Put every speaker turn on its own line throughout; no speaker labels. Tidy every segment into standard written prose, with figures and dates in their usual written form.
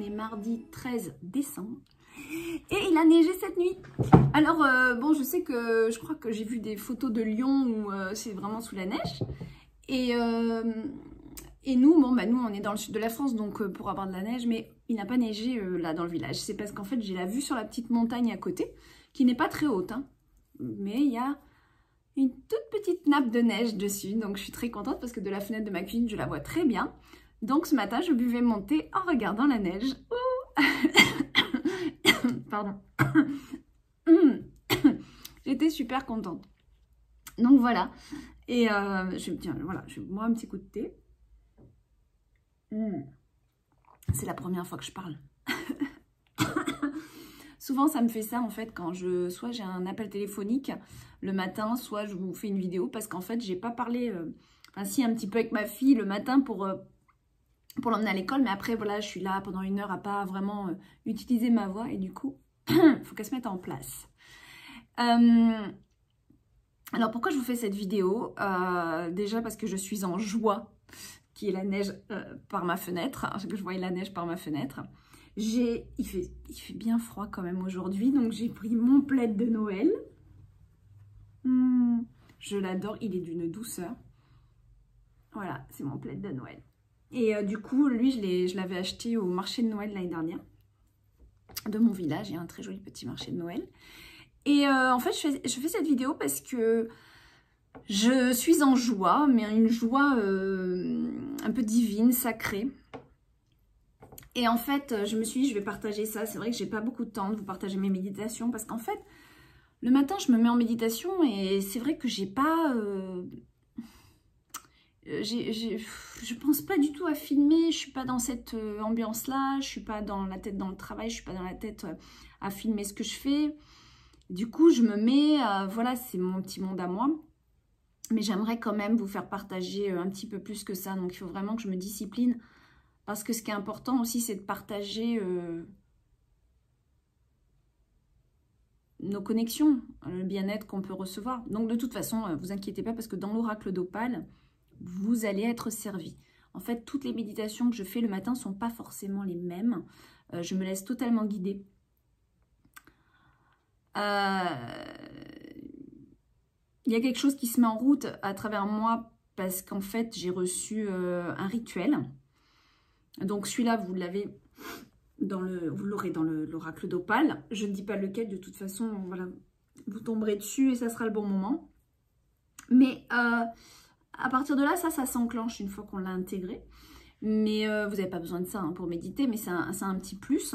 est mardi 13 décembre. Et il a neigé cette nuit. Alors, bon, je sais que je crois que j'ai vu des photos de Lyon où c'est vraiment sous la neige. Et nous, bon, bah, nous, on est dans le sud de la France, donc pour avoir de la neige, mais il n'a pas neigé là dans le village. C'est parce qu'en fait, j'ai la vue sur la petite montagne à côté, qui n'est pas très haute, hein, mais il y a une toute petite nappe de neige dessus. Donc, je suis très contente parce que de la fenêtre de ma cuisine, je la vois très bien. Donc, ce matin, je buvais mon thé en regardant la neige. Pardon. J'étais super contente. Donc voilà. Et tiens, voilà, je vais boire un petit coup de thé. C'est la première fois que je parle. Souvent, ça me fait ça en fait quand soit j'ai un appel téléphonique le matin, soit je vous fais une vidéo parce qu'en fait, j'ai pas parlé, enfin si, un petit peu avec ma fille le matin pour l'emmener à l'école, mais après voilà, je suis là pendant 1 heure à pas vraiment utiliser ma voix et du coup, il faut qu'elle se mette en place. Alors pourquoi je vous fais cette vidéo? Déjà parce que je suis en joie qu'il y ait la neige par ma fenêtre, que je voyais la neige par ma fenêtre. Il fait bien froid quand même aujourd'hui, donc j'ai pris mon plaid de Noël. Je l'adore, il est d'une douceur. Voilà, c'est mon plaid de Noël. Et du coup, lui, je l'avais acheté au marché de Noël l'année dernière de mon village. Il y a un très joli petit marché de Noël. Et en fait, je fais cette vidéo parce que je suis en joie, mais une joie un peu divine, sacrée. Et en fait, je me suis dit, je vais partager ça. C'est vrai que j'ai pas beaucoup de temps de vous partager mes méditations parce qu'en fait, le matin, je me mets en méditation et c'est vrai que j'ai pas... je pense pas du tout à filmer, je suis pas dans cette ambiance-là, je suis pas dans la tête dans le travail, je suis pas dans la tête à filmer ce que je fais. Du coup, je me mets, voilà, c'est mon petit monde à moi. Mais j'aimerais quand même vous faire partager un petit peu plus que ça. Donc, il faut vraiment que je me discipline. Parce que ce qui est important aussi, c'est de partager nos connexions, le bien-être qu'on peut recevoir. Donc, de toute façon, vous inquiétez pas parce que dans l'oracle d'Opale, vous allez être servi. En fait, toutes les méditations que je fais le matin ne sont pas forcément les mêmes. Je me laisse totalement guider. Il y a quelque chose qui se met en route à travers moi parce qu'en fait, j'ai reçu un rituel. Donc, celui-là, vous l'aurez dans l'oracle d'Opale. Je ne dis pas lequel, de toute façon, voilà, vous tomberez dessus et ça sera le bon moment. Mais à partir de là, ça s'enclenche une fois qu'on l'a intégré. Mais vous n'avez pas besoin de ça hein, pour méditer, mais c'est un petit plus.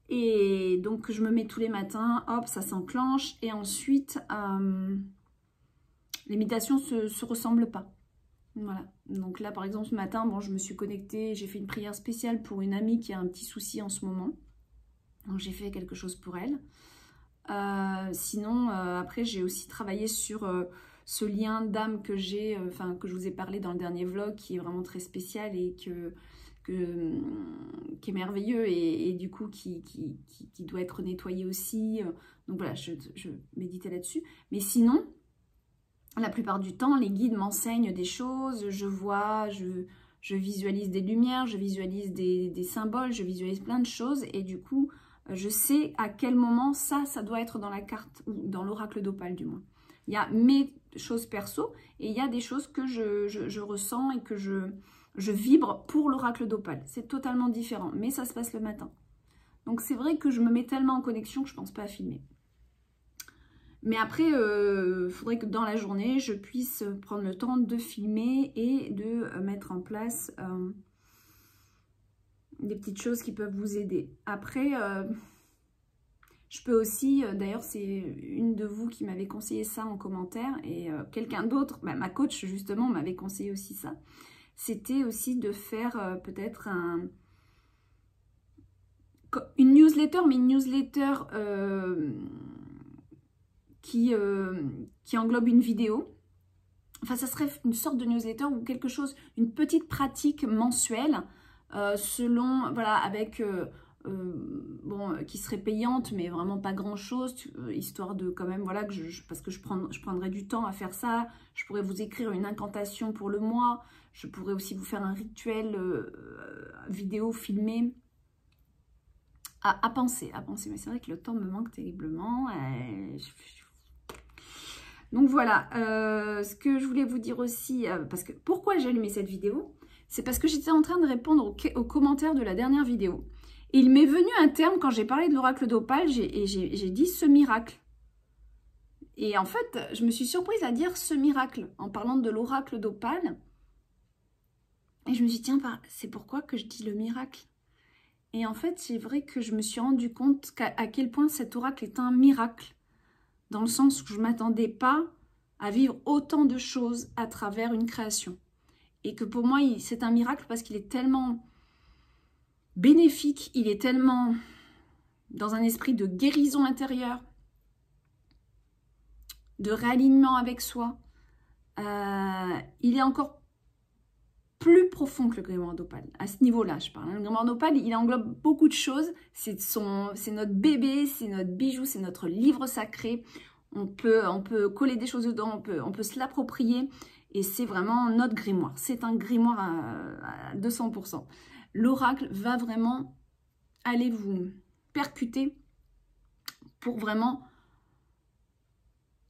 Et donc, je me mets tous les matins, hop, ça s'enclenche. Et ensuite, les méditations ne se ressemblent pas. Voilà. Donc là, par exemple, ce matin, bon, je me suis connectée, j'ai fait une prière spéciale pour une amie qui a un petit souci en ce moment. Donc, j'ai fait quelque chose pour elle. Sinon, après, j'ai aussi travaillé sur ce lien d'âme que j'ai, que je vous ai parlé dans le dernier vlog, qui est vraiment très spécial et qui est merveilleux et du coup qui doit être nettoyé aussi. Donc voilà, je méditais là-dessus. Mais sinon, la plupart du temps, les guides m'enseignent des choses, je vois, je visualise des lumières, je visualise des symboles, je visualise plein de choses et du coup, je sais à quel moment ça doit être dans la carte, ou dans l'oracle d'Opale du moins. Il y a mes choses perso et il y a des choses que je ressens et que je vibre pour l'oracle d'Opale. C'est totalement différent, mais ça se passe le matin. Donc c'est vrai que je me mets tellement en connexion que je ne pense pas à filmer. Mais après, il faudrait que dans la journée, je puisse prendre le temps de filmer et de mettre en place des petites choses qui peuvent vous aider. Après, je peux aussi, d'ailleurs c'est une de vous qui m'avait conseillé ça en commentaire et quelqu'un d'autre, ma coach justement m'avait conseillé aussi ça. C'était aussi de faire peut-être une newsletter, mais une newsletter qui englobe une vidéo. Enfin, ça serait une sorte de newsletter ou quelque chose, une petite pratique mensuelle selon, voilà, avec, bon, qui serait payante, mais vraiment pas grand-chose, histoire de quand même, voilà, parce que je prendrais du temps à faire ça. Je pourrais vous écrire une incantation pour le mois. Je pourrais aussi vous faire un rituel vidéo filmé à penser. Mais c'est vrai que le temps me manque terriblement. Donc voilà, ce que je voulais vous dire aussi, parce que pourquoi j'ai allumé cette vidéo, c'est parce que j'étais en train de répondre aux commentaires de la dernière vidéo. Et il m'est venu un terme quand j'ai parlé de l'oracle d'Opale, j'ai dit ce miracle. Et en fait, je me suis surprise à dire ce miracle en parlant de l'oracle d'Opale. Et je me suis dit, tiens, c'est pourquoi que je dis le miracle. Et en fait, c'est vrai que je me suis rendu compte à quel point cet oracle est un miracle. Dans le sens où je ne m'attendais pas à vivre autant de choses à travers une création. Et que pour moi, c'est un miracle parce qu'il est tellement bénéfique, il est tellement dans un esprit de guérison intérieure, de réalignement avec soi. Il est encore plus profond que le grimoire d'Opale. À ce niveau-là, je parle. Le grimoire d'Opale, il englobe beaucoup de choses. C'est notre bébé, c'est notre bijou, c'est notre livre sacré. On peut coller des choses dedans, on peut se l'approprier. Et c'est vraiment notre grimoire. C'est un grimoire à 200%. L'oracle va vraiment aller vous percuter pour vraiment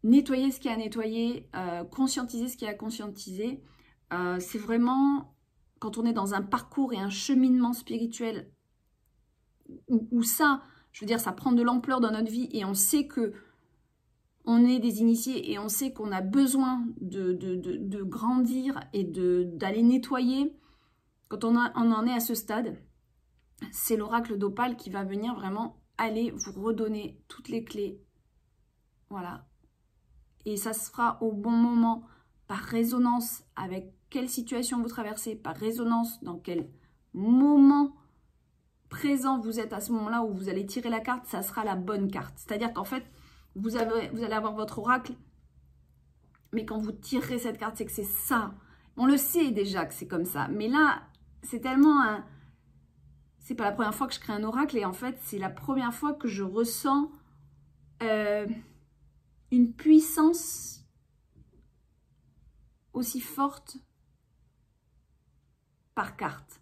nettoyer ce qu'il y a à nettoyer, conscientiser ce qu'il y a à conscientiser. C'est vraiment, quand on est dans un parcours et un cheminement spirituel où ça, je veux dire, ça prend de l'ampleur dans notre vie et on sait que on est des initiés et on sait qu'on a besoin de grandir et d'aller nettoyer. Quand on en est à ce stade, c'est l'oracle d'Opale qui va venir vraiment aller vous redonner toutes les clés. Voilà. Et ça se fera au bon moment, par résonance avec quelle situation vous traversez, par résonance dans quel moment présent vous êtes à ce moment-là où vous allez tirer la carte, ça sera la bonne carte. C'est-à-dire qu'en fait, vous allez avoir votre oracle, mais quand vous tirerez cette carte, c'est que c'est ça. On le sait déjà que c'est comme ça, mais là, c'est tellement un... C'est pas la première fois que je crée un oracle, et en fait, c'est la première fois que je ressens une puissance aussi forte par carte.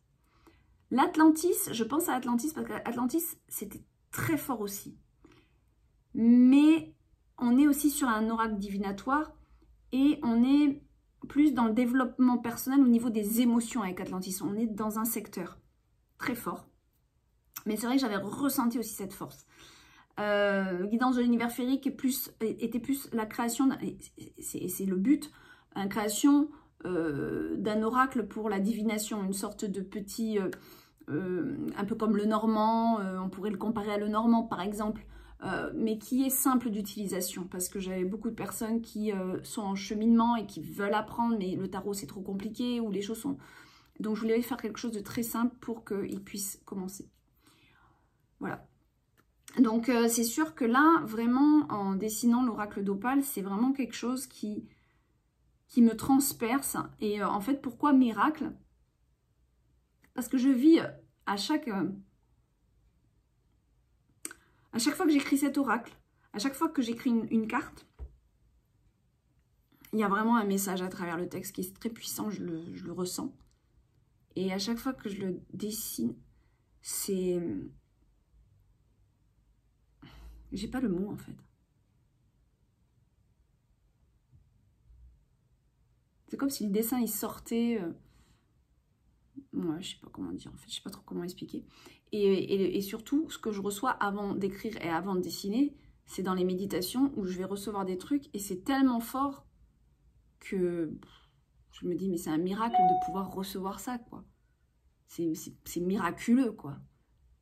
L'Atlantis, je pense à Atlantis parce qu'Atlantis, c'était très fort aussi. Mais on est aussi sur un oracle divinatoire et on est plus dans le développement personnel au niveau des émotions avec Atlantis. On est dans un secteur très fort. Mais c'est vrai que j'avais ressenti aussi cette force. Guidance de l'univers féerique était plus la création, c'est le but, la création d'un oracle pour la divination, une sorte de petit, un peu comme le normand, on pourrait le comparer à le normand par exemple, mais qui est simple d'utilisation, parce que j'avais beaucoup de personnes qui sont en cheminement et qui veulent apprendre, mais le tarot c'est trop compliqué, ou les choses sont... Donc je voulais faire quelque chose de très simple pour qu'ils puissent commencer. Voilà. Donc c'est sûr que là, vraiment, en dessinant l'oracle d'Opale, c'est vraiment quelque chose qui me transperce. Et en fait, pourquoi miracle? Parce que je vis à chaque fois que j'écris cet oracle, à chaque fois que j'écris une carte, il y a vraiment un message à travers le texte qui est très puissant, je le ressens. Et à chaque fois que je le dessine, c'est... J'ai pas le mot en fait. C'est comme si le dessin il sortait... Ouais, je sais pas comment dire en fait, je sais pas trop comment expliquer. Et surtout, ce que je reçois avant d'écrire et avant de dessiner, c'est dans les méditations où je vais recevoir des trucs et c'est tellement fort que je me dis mais c'est un miracle de pouvoir recevoir ça quoi. C'est miraculeux quoi.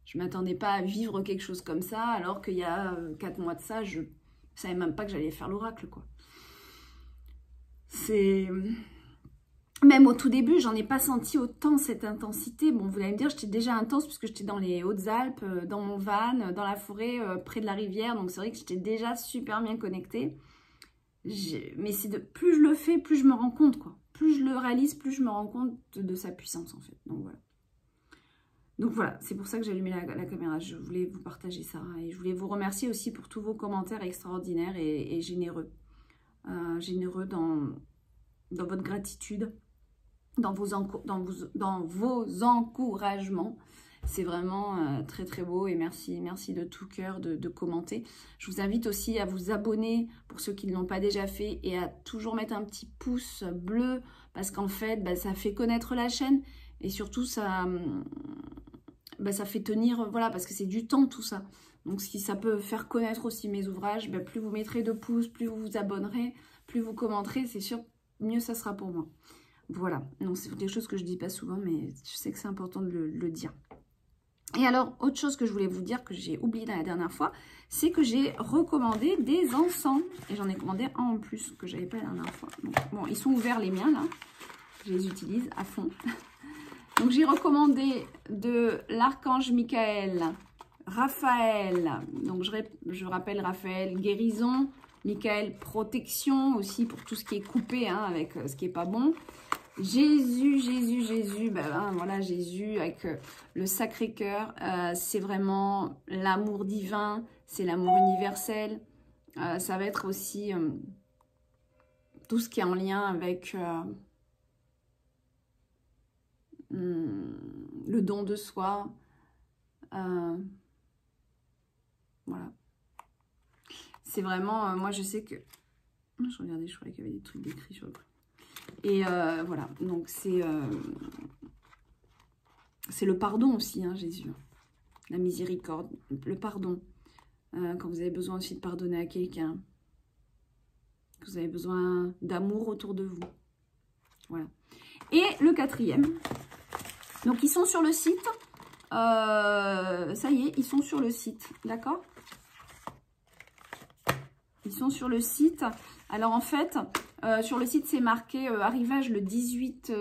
Je ne m'attendais pas à vivre quelque chose comme ça, alors qu'il y a 4 mois de ça, je ne savais même pas que j'allais faire l'oracle, quoi. C'est... Même au tout début, j'en ai pas senti autant cette intensité. Bon, vous allez me dire, j'étais déjà intense puisque j'étais dans les Hautes-Alpes, dans mon van, dans la forêt, près de la rivière. Donc c'est vrai que j'étais déjà super bien connectée. Mais plus je le fais, plus je me rends compte, quoi. Plus je le réalise, plus je me rends compte de sa puissance, en fait. Donc voilà. Donc voilà, c'est pour ça que j'ai allumé la caméra. Je voulais vous partager ça. Et je voulais vous remercier aussi pour tous vos commentaires extraordinaires et généreux. Généreux dans votre gratitude, dans vos encouragements. C'est vraiment très très beau et merci de tout cœur de commenter. Je vous invite aussi à vous abonner pour ceux qui ne l'ont pas déjà fait et à toujours mettre un petit pouce bleu parce qu'en fait, bah, ça fait connaître la chaîne et surtout ça fait tenir, voilà, parce que c'est du temps tout ça. Donc si ça peut faire connaître aussi mes ouvrages, bah, plus vous mettrez de pouces, plus vous vous abonnerez, plus vous commenterez, c'est sûr, mieux ça sera pour moi. Voilà, donc c'est quelque chose que je dis pas souvent, mais je sais que c'est important de le dire. Et alors, autre chose que je voulais vous dire, que j'ai oublié la dernière fois, c'est que j'ai recommandé des encens. Et j'en ai commandé un en plus, que j'avais pas la dernière fois. Donc, bon, ils sont ouverts les miens, là. Je les utilise à fond. Donc, j'ai recommandé de l'archange Michael, Raphaël. Donc, je rappelle Raphaël, guérison. Michael, protection aussi pour tout ce qui est coupé, hein, avec ce qui est pas bon. Jésus, ben voilà, Jésus avec le Sacré-Cœur, c'est vraiment l'amour divin, c'est l'amour universel. Ça va être aussi tout ce qui est en lien avec le don de soi. Voilà. C'est vraiment, moi je sais que... Je regardais, je croyais qu'il y avait des trucs décrits sur le truc. Et voilà, donc c'est le pardon aussi, hein, Jésus. La miséricorde, le pardon. Quand vous avez besoin aussi de pardonner à quelqu'un. Que vous avez besoin d'amour autour de vous. Voilà. Et le quatrième. Donc, ils sont sur le site. Ça y est, ils sont sur le site. D'accord ? Ils sont sur le site. Alors, en fait... sur le site, c'est marqué arrivage le 18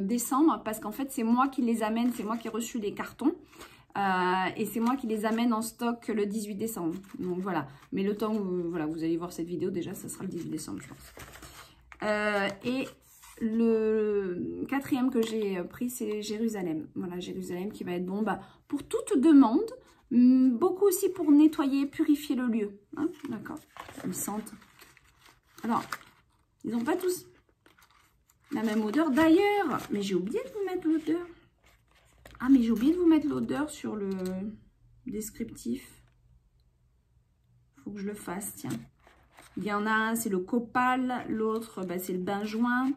décembre parce qu'en fait, c'est moi qui les amène, c'est moi qui ai reçu les cartons et c'est moi qui les amène en stock le 18 décembre. Donc voilà, mais le temps où voilà, vous allez voir cette vidéo, déjà, ça sera le 18 décembre, je pense. Et le quatrième que j'ai pris, c'est Jérusalem. Voilà, Jérusalem qui va être bon bah, pour toute demande, beaucoup aussi pour nettoyer, purifier le lieu. Hein, d'accord, ils sentent. Alors... Ils n'ont pas tous la même odeur. D'ailleurs, mais j'ai oublié de vous mettre l'odeur. Ah, mais j'ai oublié de vous mettre l'odeur sur le descriptif. Il faut que je le fasse, tiens. Il y en a un, c'est le copal. L'autre, bah, c'est le benjoin.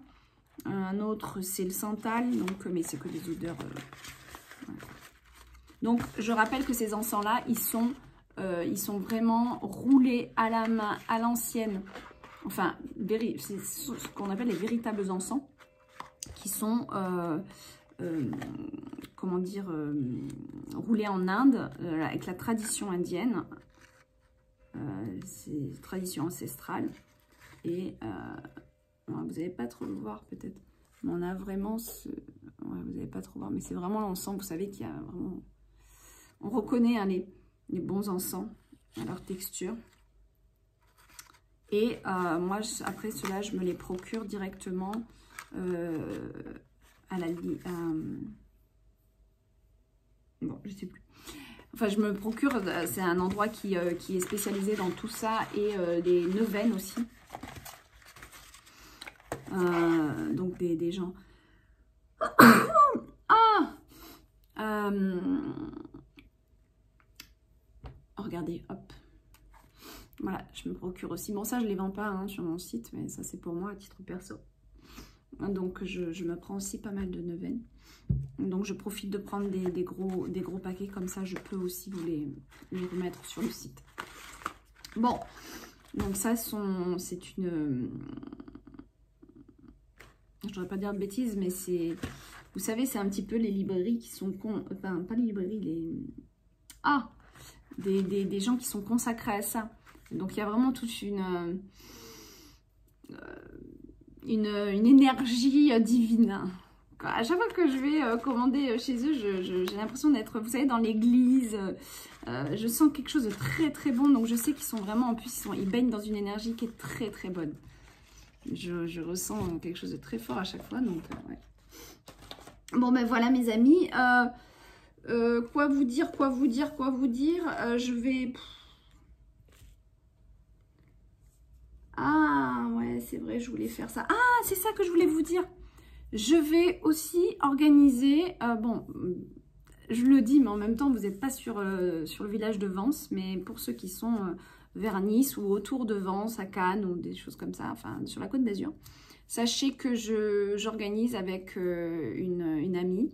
Un autre, c'est le santal. Donc, mais c'est que des odeurs. Voilà. Donc, je rappelle que ces encens-là, ils sont vraiment roulés à la main, à l'ancienne. Enfin, c'est ce qu'on appelle les véritables encens qui sont, comment dire, roulés en Inde avec la tradition indienne. C'est une tradition ancestrale. Et vous n'allez pas trop le voir peut-être. Mais on a vraiment ce... Ouais, vous n'allez pas trop voir, mais c'est vraiment l'encens. Vous savez qu'il y a vraiment... On reconnaît hein, les bons encens à leur texture. Et moi, après cela, je me les procure directement à la... bon, je sais plus. Enfin, je me procure, c'est un endroit qui est spécialisé dans tout ça. Et des neuvaines aussi. Donc, des gens... ah regardez, hop. Voilà, je me procure aussi. Bon, ça, je ne les vends pas hein, sur mon site, mais ça, c'est pour moi à titre perso. Donc, je me prends aussi pas mal de neuvaines. Donc, je profite de prendre des gros paquets. Comme ça, je peux aussi vous les remettre sur le site. Bon, donc ça, c'est une... Je ne voudrais pas dire de bêtises, mais c'est... Vous savez, c'est un petit peu les librairies qui sont... Enfin, pas les librairies, les... Ah, des gens qui sont consacrés à ça. Donc, il y a vraiment toute une énergie divine. À chaque fois que je vais commander chez eux, j'ai l'impression d'être, vous savez, dans l'église. Je sens quelque chose de très, très bon. Donc, je sais qu'ils sont vraiment, en plus, ils baignent dans une énergie qui est très, très bonne. Je ressens quelque chose de très fort à chaque fois. Donc, ouais. Bon, ben voilà, mes amis. Quoi vous dire je vais... Ah, ouais, c'est vrai, je voulais faire ça. Ah, c'est ça que je voulais vous dire. Je vais aussi organiser... bon, je le dis, mais en même temps, vous n'êtes pas sur le village de Vence, mais pour ceux qui sont vers Nice ou autour de Vence, à Cannes ou des choses comme ça, enfin sur la Côte d'Azur, sachez que j'organise avec une amie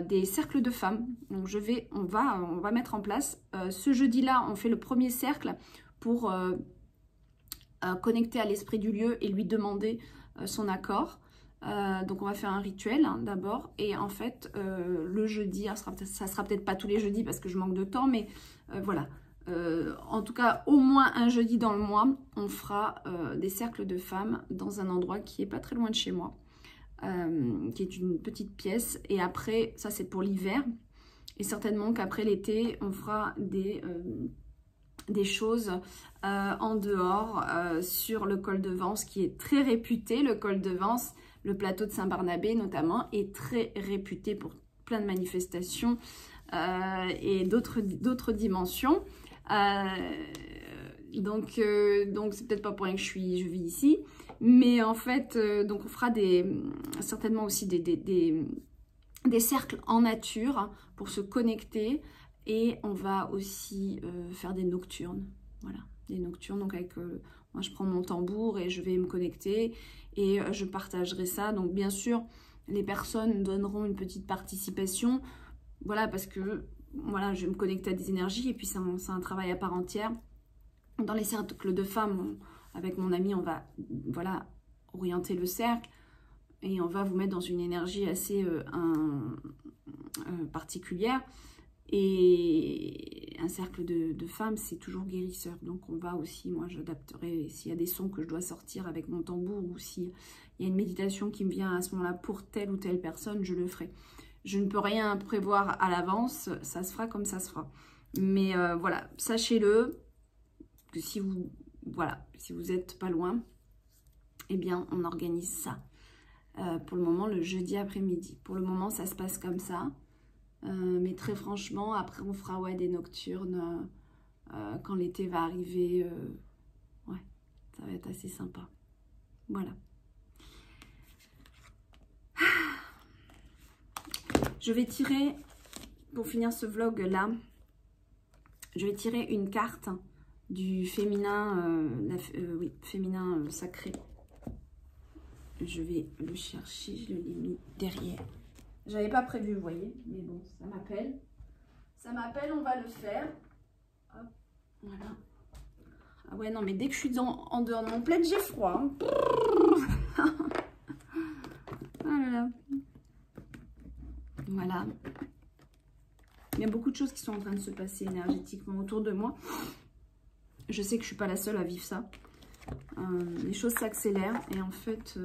des cercles de femmes. Donc on va mettre en place, ce jeudi-là, on fait le premier cercle pour connecter à l'esprit du lieu et lui demander son accord. Donc on va faire un rituel hein, d'abord et en fait le jeudi, ça sera peut-être pas tous les jeudis parce que je manque de temps, mais voilà, en tout cas au moins un jeudi dans le mois on fera des cercles de femmes dans un endroit qui est pas très loin de chez moi, qui est une petite pièce. Et après ça c'est pour l'hiver et certainement qu'après l'été on fera des choses en dehors sur le col de Vence qui est très réputé. Le col de Vence, le plateau de Saint-Barnabé notamment, est très réputé pour plein de manifestations et d'autres dimensions. Donc c'est peut-être pas pour rien que je vis ici. Mais en fait, donc on fera certainement aussi des cercles en nature pour se connecter. Et on va aussi faire des nocturnes. Voilà, des nocturnes. Donc moi je prends mon tambour et je vais me connecter et je partagerai ça. Donc bien sûr, les personnes donneront une petite participation. Voilà, parce que voilà, je vais me connecter à des énergies et puis c'est un travail à part entière. Dans les cercles de femmes, avec mon ami, on va voilà, orienter le cercle et on va vous mettre dans une énergie assez particulière. Et un cercle de femmes, c'est toujours guérisseur. Donc on va aussi, moi j'adapterai s'il y a des sons que je dois sortir avec mon tambour ou s'il y a une méditation qui me vient à ce moment-là pour telle ou telle personne, je le ferai. Je ne peux rien prévoir à l'avance, ça se fera comme ça se fera. Mais voilà, sachez-le, que si vous êtes pas loin, eh bien on organise ça. Pour le moment, le jeudi après-midi. Pour le moment, ça se passe comme ça. Mais très franchement, après on fera des nocturnes quand l'été va arriver. Ouais, ça va être assez sympa. Voilà. Je vais tirer, pour finir ce vlog là, je vais tirer une carte du féminin, oui, féminin sacré. Je vais le chercher, je l'ai mis derrière. J'avais pas prévu, vous voyez, mais bon, ça m'appelle. Ça m'appelle, on va le faire. Hop, voilà. Ah ouais, non, mais dès que je suis en dehors de mon plaid, j'ai froid. Hein. Ah là là. Voilà. Il y a beaucoup de choses qui sont en train de se passer énergétiquement autour de moi. Je sais que je suis pas la seule à vivre ça. Les choses s'accélèrent et en fait...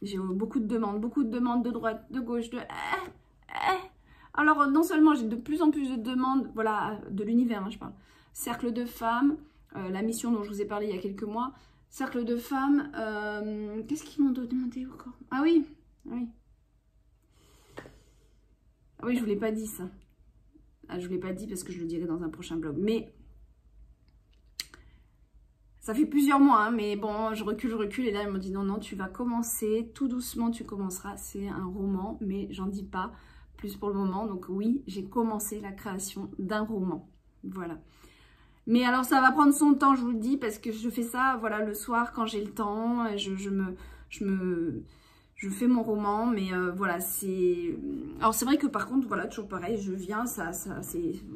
j'ai beaucoup de demandes de droite, de gauche, Alors, non seulement j'ai de plus en plus de demandes, voilà, de l'univers, hein, je parle. Cercle de femmes, la mission dont je vous ai parlé il y a quelques mois. Cercle de femmes, qu'est-ce qu'ils m'ont demandé encore? Ah oui, oui. Ah oui, je vous l'ai pas dit ça. Ah, je vous l'ai pas dit parce que je le dirai dans un prochain vlog. Mais... ça fait plusieurs mois, hein, mais bon, je recule. Et là, ils m'ont dit, non, non, tu vas commencer, tout doucement, tu commenceras. C'est un roman, mais j'en dis pas plus pour le moment. Donc oui, j'ai commencé la création d'un roman. Voilà. Mais alors, ça va prendre son temps, je vous le dis, parce que je fais ça, voilà, le soir, quand j'ai le temps. Je fais mon roman, mais voilà, c'est... Alors, c'est vrai que par contre, voilà, toujours pareil, je viens,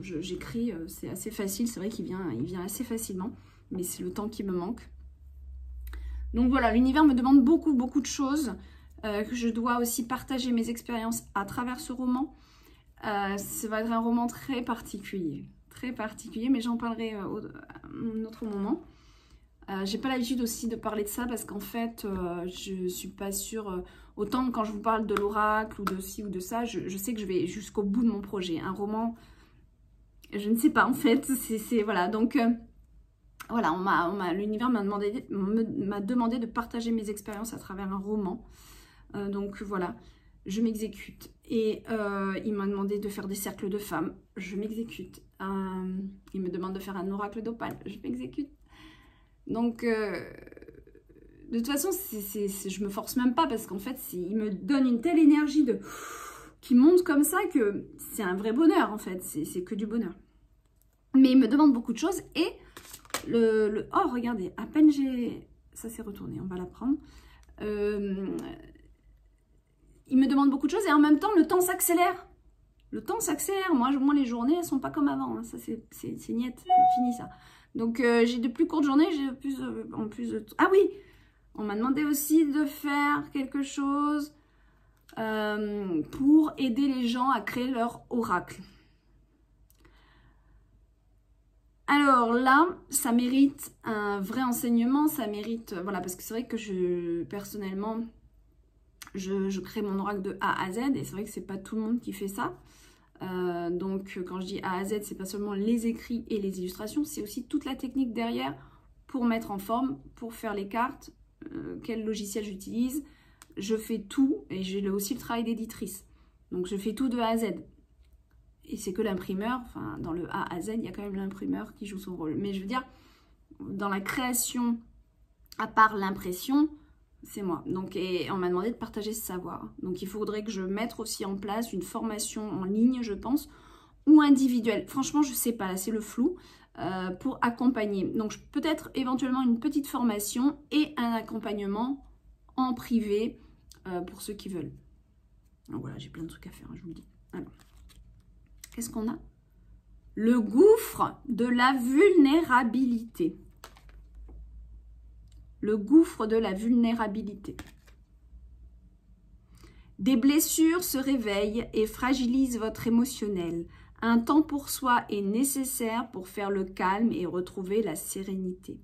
j'écris, c'est assez facile. C'est vrai qu'il vient assez facilement. Mais c'est le temps qui me manque. Donc voilà, l'univers me demande beaucoup de choses. Que je dois aussi partager mes expériences à travers ce roman. Ça va être un roman très particulier. Très particulier, mais j'en parlerai à un autre moment. J'ai pas l'habitude aussi de parler de ça parce qu'en fait, je suis pas sûre... autant quand je vous parle de l'oracle ou de ci ou de ça, je sais que je vais jusqu'au bout de mon projet. Un roman, je ne sais pas en fait. Voilà, donc... voilà, l'univers m'a demandé de partager mes expériences à travers un roman. Donc voilà, je m'exécute. Et il m'a demandé de faire des cercles de femmes. Je m'exécute. Il me demande de faire un oracle d'opale. Je m'exécute. Donc, de toute façon, je me force même pas parce qu'en fait, il me donne une telle énergie de qui montre comme ça que c'est un vrai bonheur en fait, c'est que du bonheur. Mais il me demande beaucoup de choses et oh regardez, à peine j'ai... Ça s'est retourné, on va la prendre. Il me demande beaucoup de choses et en même temps le temps s'accélère. Le temps s'accélère. Moi, les journées, elles sont pas comme avant. Hein. Ça, c'est niette. C'est fini, ça. Donc, j'ai de plus courtes journées. J'ai en plus de... Ah oui, on m'a demandé aussi de faire quelque chose pour aider les gens à créer leur oracle. Alors là, ça mérite un vrai enseignement. Ça mérite... Voilà, parce que c'est vrai que personnellement, je crée mon oracle de A à Z. Et c'est vrai que c'est pas tout le monde qui fait ça. Donc quand je dis A à Z, c'est pas seulement les écrits et les illustrations, c'est aussi toute la technique derrière pour mettre en forme, pour faire les cartes, quel logiciel j'utilise. Je fais tout et j'ai aussi le travail d'éditrice. Donc je fais tout de A à Z. Et c'est que l'imprimeur, enfin dans le A à Z, il y a quand même l'imprimeur qui joue son rôle. Mais je veux dire, dans la création, à part l'impression, c'est moi. Donc, et on m'a demandé de partager ce savoir. Donc, il faudrait que je mette aussi en place une formation en ligne, je pense, ou individuelle. Franchement, je ne sais pas, là, c'est le flou, pour accompagner. Donc, peut-être éventuellement une petite formation et un accompagnement en privé pour ceux qui veulent. Donc, voilà, j'ai plein de trucs à faire, je vous le dis. Alors, qu'est-ce qu'on a? Le gouffre de la vulnérabilité. Le gouffre de la vulnérabilité. Des blessures se réveillent et fragilisent votre émotionnel. Un temps pour soi est nécessaire pour faire le calme et retrouver la sérénité.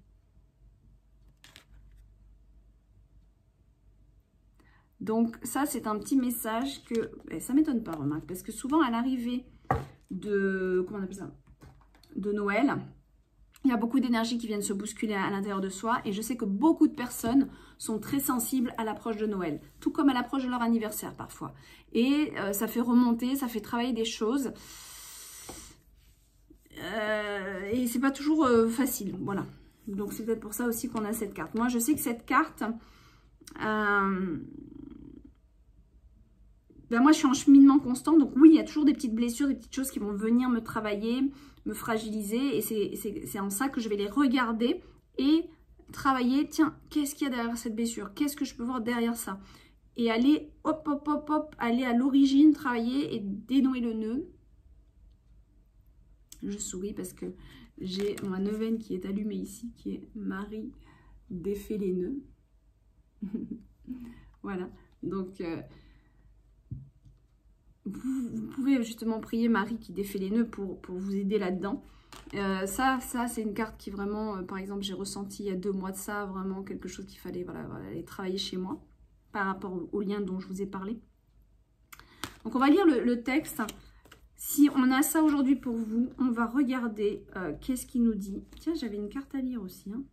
Donc ça, c'est un petit message que... Ça ne m'étonne pas, remarque, parce que souvent, à l'arrivée de... Comment on appelle ça? De Noël... Il y a beaucoup d'énergie qui viennent se bousculer à l'intérieur de soi et je sais que beaucoup de personnes sont très sensibles à l'approche de Noël, tout comme à l'approche de leur anniversaire parfois. Et ça fait remonter, ça fait travailler des choses et c'est pas toujours facile, voilà. Donc c'est peut-être pour ça aussi qu'on a cette carte. Moi je sais que cette carte, moi je suis en cheminement constant, donc oui il y a toujours des petites blessures, des petites choses qui vont venir me travailler, me fragiliser et c'est en ça que je vais les regarder et travailler, tiens, qu'est-ce qu'il y a derrière cette blessure? Qu'est-ce que je peux voir derrière ça? Et aller, hop, hop, hop, hop, aller à l'origine, travailler et dénouer le nœud. Je souris parce que j'ai ma neuvaine qui est allumée ici, qui est Marie défait les nœuds. Voilà, donc... Vous pouvez justement prier Marie qui défait les nœuds pour vous aider là-dedans. Ça c'est une carte qui vraiment, par exemple, j'ai ressenti il y a 2 mois de ça, vraiment quelque chose qu'il fallait voilà, aller travailler chez moi par rapport au lien dont je vous ai parlé. Donc on va lire le texte. Si on a ça aujourd'hui pour vous, on va regarder qu'est-ce qu'il nous dit. Tiens, j'avais une carte à lire aussi. Hein.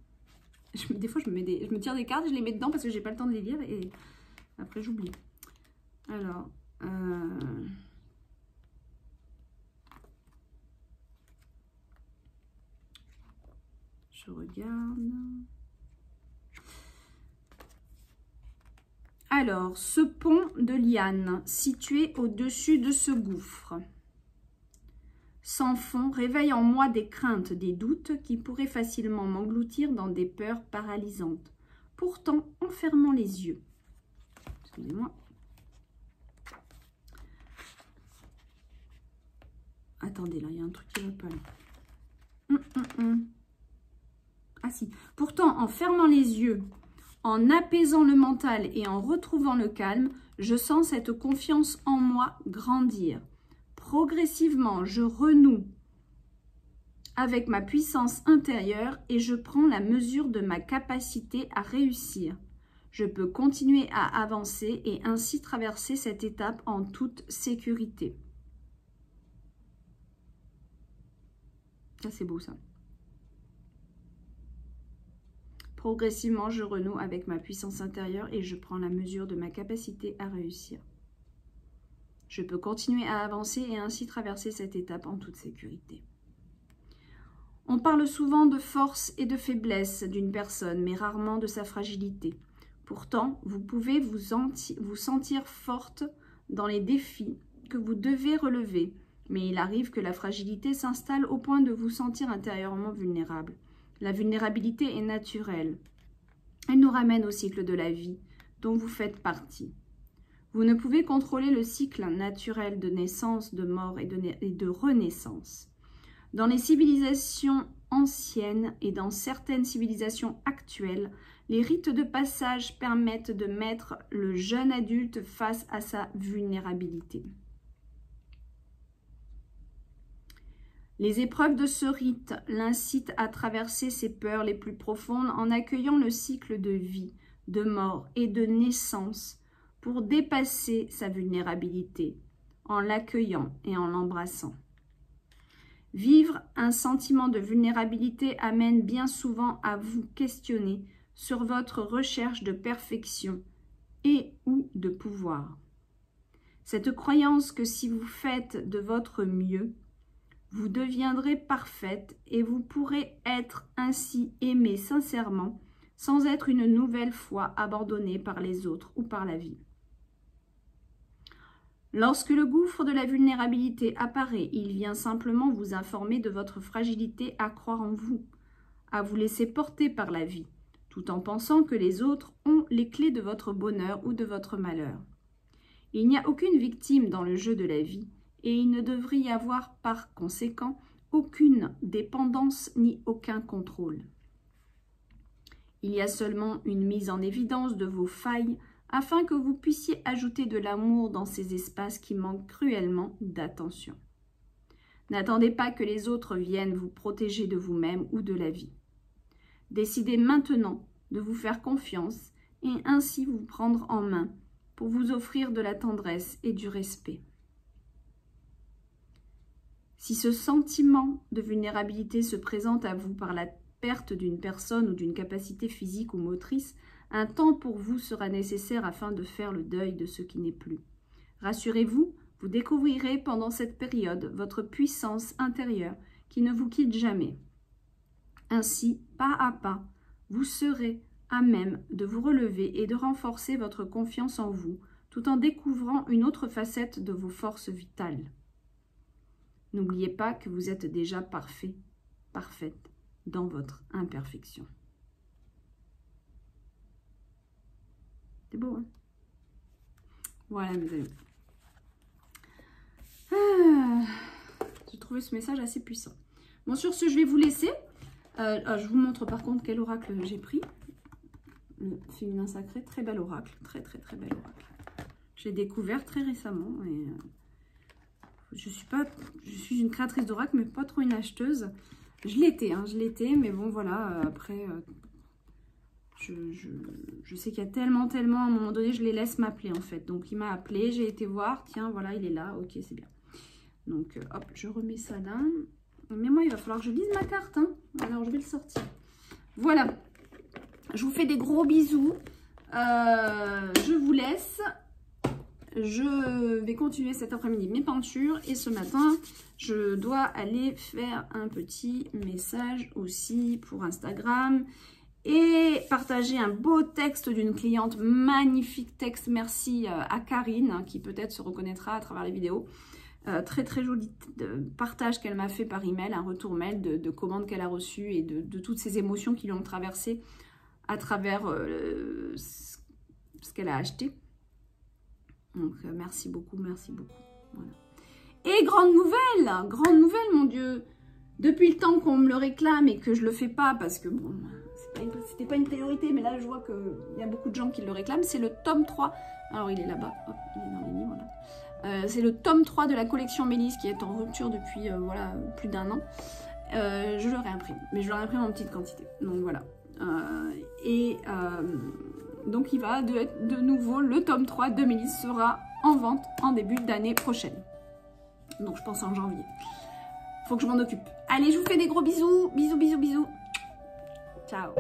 Des fois, je me tire des cartes, je les mets dedans parce que j'ai pas le temps de les lire et après j'oublie. Alors... je regarde. Alors, ce pont de lianes situé au-dessus de ce gouffre, sans fond, réveille en moi des craintes, des doutes qui pourraient facilement m'engloutir dans des peurs paralysantes. Pourtant, en fermant les yeux, excusez-moi. Attendez, là, il y a un truc qui va pas. Ah si. Pourtant, en fermant les yeux, en apaisant le mental et en retrouvant le calme, je sens cette confiance en moi grandir. Progressivement, je renoue avec ma puissance intérieure et je prends la mesure de ma capacité à réussir. Je peux continuer à avancer et ainsi traverser cette étape en toute sécurité. Ça, c'est beau, ça. Progressivement, je renoue avec ma puissance intérieure et je prends la mesure de ma capacité à réussir. Je peux continuer à avancer et ainsi traverser cette étape en toute sécurité. On parle souvent de force et de faiblesse d'une personne, mais rarement de sa fragilité. Pourtant, vous pouvez vous sentir forte dans les défis que vous devez relever, mais il arrive que la fragilité s'installe au point de vous sentir intérieurement vulnérable. La vulnérabilité est naturelle. Elle nous ramène au cycle de la vie, dont vous faites partie. Vous ne pouvez contrôler le cycle naturel de naissance, de mort et de renaissance. Dans les civilisations anciennes et dans certaines civilisations actuelles, les rites de passage permettent de mettre le jeune adulte face à sa vulnérabilité. Les épreuves de ce rite l'incitent à traverser ses peurs les plus profondes en accueillant le cycle de vie, de mort et de naissance pour dépasser sa vulnérabilité, en l'accueillant et en l'embrassant. Vivre un sentiment de vulnérabilité amène bien souvent à vous questionner sur votre recherche de perfection et ou de pouvoir. Cette croyance que si vous faites de votre mieux, vous deviendrez parfaite et vous pourrez être ainsi aimée sincèrement sans être une nouvelle fois abandonnée par les autres ou par la vie. Lorsque le gouffre de la vulnérabilité apparaît, il vient simplement vous informer de votre fragilité à croire en vous, à vous laisser porter par la vie, tout en pensant que les autres ont les clés de votre bonheur ou de votre malheur. Il n'y a aucune victime dans le jeu de la vie, et il ne devrait y avoir par conséquent aucune dépendance ni aucun contrôle. Il y a seulement une mise en évidence de vos failles afin que vous puissiez ajouter de l'amour dans ces espaces qui manquent cruellement d'attention. N'attendez pas que les autres viennent vous protéger de vous-même ou de la vie. Décidez maintenant de vous faire confiance et ainsi vous prendre en main pour vous offrir de la tendresse et du respect. Si ce sentiment de vulnérabilité se présente à vous par la perte d'une personne ou d'une capacité physique ou motrice, un temps pour vous sera nécessaire afin de faire le deuil de ce qui n'est plus. Rassurez-vous, vous découvrirez pendant cette période votre puissance intérieure qui ne vous quitte jamais. Ainsi, pas à pas, vous serez à même de vous relever et de renforcer votre confiance en vous, tout en découvrant une autre facette de vos forces vitales. N'oubliez pas que vous êtes déjà parfait, parfaite dans votre imperfection. C'est beau, hein? Voilà, mes amis. J'ai trouvé ce message assez puissant. Bon, sur ce, je vais vous laisser. Je vous montre par contre quel oracle j'ai pris. Le féminin sacré, très bel oracle. Très, très, très bel oracle. Je l'ai découvert très récemment. Et, je suis une créatrice d'oracle, mais pas trop une acheteuse. Je l'étais, mais bon, voilà, après... Je sais qu'il y a tellement, à un moment donné, je les laisse m'appeler en fait. Donc, il m'a appelé, j'ai été voir, tiens, voilà, il est là, ok, c'est bien. Donc, hop, je remets ça là. Mais moi, il va falloir que je lise ma carte, hein. Alors, je vais le sortir. Voilà. Je vous fais des gros bisous. Je vous laisse. Je vais continuer cet après-midi mes peintures. Et ce matin, je dois aller faire un petit message aussi pour Instagram. Et partager un beau texte d'une cliente, magnifique texte, merci à Karine, hein, qui peut-être se reconnaîtra à travers les vidéos. Très très joli partage qu'elle m'a fait par email, un retour mail de commandes qu'elle a reçues et de toutes ces émotions qui lui ont traversé à travers ce qu'elle a acheté. Donc merci beaucoup, merci beaucoup. Voilà. Et grande nouvelle mon Dieu, depuis le temps qu'on me le réclame et que je le fais pas parce que bon... C'était pas une priorité, mais là je vois qu'il y a beaucoup de gens qui le réclament. C'est le tome 3. Alors il est là-bas, hop, il est dans les livres là. C'est le tome 3 de la collection Mélisse qui est en rupture depuis voilà, plus d'1 an. Je le réimprime, mais je le réimprime en petite quantité. Donc voilà. Donc il va de nouveau, le tome 3 de Mélisse sera en vente en début d'année prochaine. Donc je pense en janvier. Faut que je m'en occupe. Allez, je vous fais des gros bisous. Bisous, bisous, bisous. Ciao.